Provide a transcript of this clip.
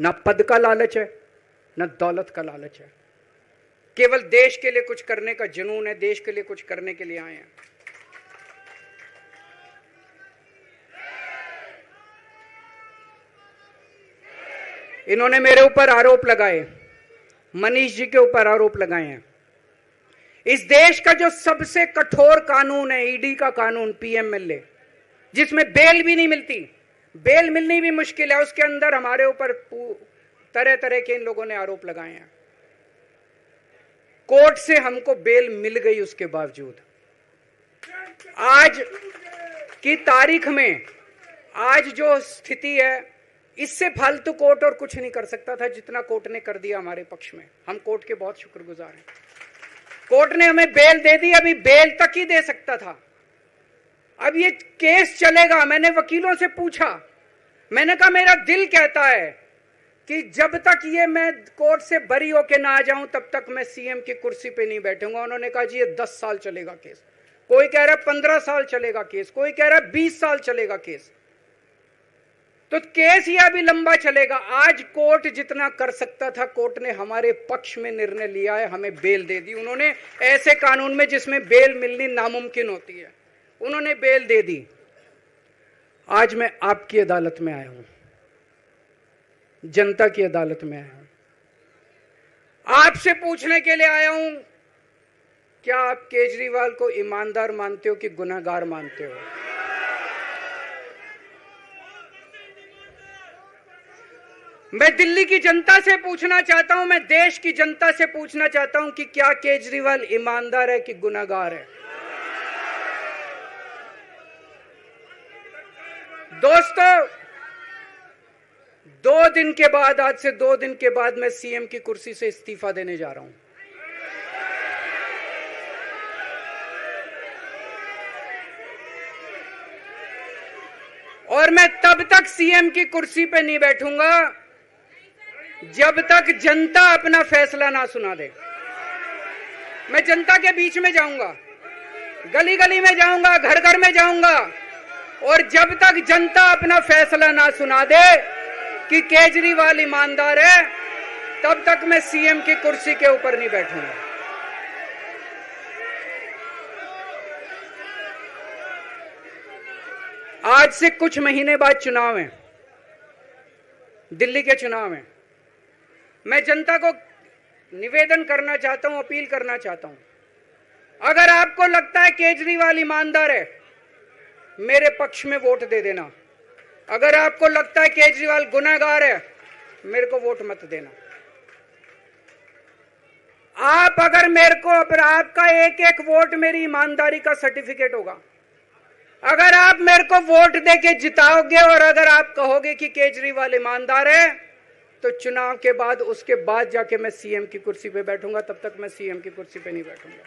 ना पद का लालच है, ना दौलत का लालच है, केवल देश के लिए कुछ करने का जुनून है, देश के लिए कुछ करने के लिए आए हैं। इन्होंने मेरे ऊपर आरोप लगाए, मनीष जी के ऊपर आरोप लगाए हैं। इस देश का जो सबसे कठोर कानून है, ईडी का कानून, पीएमएलए, जिसमें बेल भी नहीं मिलती, बेल मिलनी भी मुश्किल है, उसके अंदर हमारे ऊपर तरह तरह के इन लोगों ने आरोप लगाए हैं। कोर्ट से हमको बेल मिल गई, उसके बावजूद आज की तारीख में, आज जो स्थिति है, इससे फालतू कोर्ट और कुछ नहीं कर सकता था जितना कोर्ट ने कर दिया हमारे पक्ष में। हम कोर्ट के बहुत शुक्रगुजार हैं। कोर्ट ने हमें बेल दे दी, अभी बेल तक ही दे सकता था। अब ये केस चलेगा। मैंने वकीलों से पूछा, मैंने कहा मेरा दिल कहता है कि जब तक ये मैं कोर्ट से बरी होके ना आ जाऊं तब तक मैं सीएम की कुर्सी पे नहीं बैठूंगा। उन्होंने कहा जी ये 10 साल चलेगा केस, कोई कह रहा है 15 साल चलेगा केस, कोई कह रहा है 20 साल चलेगा केस। तो केस ये अभी लंबा चलेगा। आज कोर्ट जितना कर सकता था, कोर्ट ने हमारे पक्ष में निर्णय लिया है, हमें बेल दे दी। उन्होंने ऐसे कानून में जिसमें बेल मिलनी नामुमकिन होती है, उन्होंने बेल दे दी। आज मैं आपकी अदालत में आया हूं, जनता की अदालत में आया हूं, आपसे पूछने के लिए आया हूं, क्या आप केजरीवाल को ईमानदार मानते हो कि गुनहगार मानते हो? मैं दिल्ली की जनता से पूछना चाहता हूं, मैं देश की जनता से पूछना चाहता हूं कि क्या केजरीवाल ईमानदार है कि गुनहगार है? दोस्तों, 2 दिन के बाद, आज से 2 दिन के बाद मैं सीएम की कुर्सी से इस्तीफा देने जा रहा हूं। और मैं तब तक सीएम की कुर्सी पे नहीं बैठूंगा जब तक जनता अपना फैसला ना सुना दे। मैं जनता के बीच में जाऊंगा, गली गली में जाऊंगा, घर घर में जाऊंगा, और जब तक जनता अपना फैसला ना सुना दे कि केजरीवाल ईमानदार है, तब तक मैं सीएम की कुर्सी के ऊपर नहीं बैठूंगा। आज से कुछ महीने बाद चुनाव है, दिल्ली के चुनाव है। मैं जनता को निवेदन करना चाहता हूं, अपील करना चाहता हूं, अगर आपको लगता है केजरीवाल ईमानदार है, मेरे पक्ष में वोट दे देना। अगर आपको लगता है केजरीवाल गुनहगार है, मेरे को वोट मत देना। आप अगर मेरे को, आपका एक एक वोट मेरी ईमानदारी का सर्टिफिकेट होगा। अगर आप मेरे को वोट देके जिताओगे और अगर आप कहोगे कि केजरीवाल ईमानदार है, तो चुनाव के बाद, उसके बाद जाके मैं सीएम की कुर्सी पे बैठूंगा, तब तक मैं सीएम की कुर्सी पे नहीं बैठूंगा।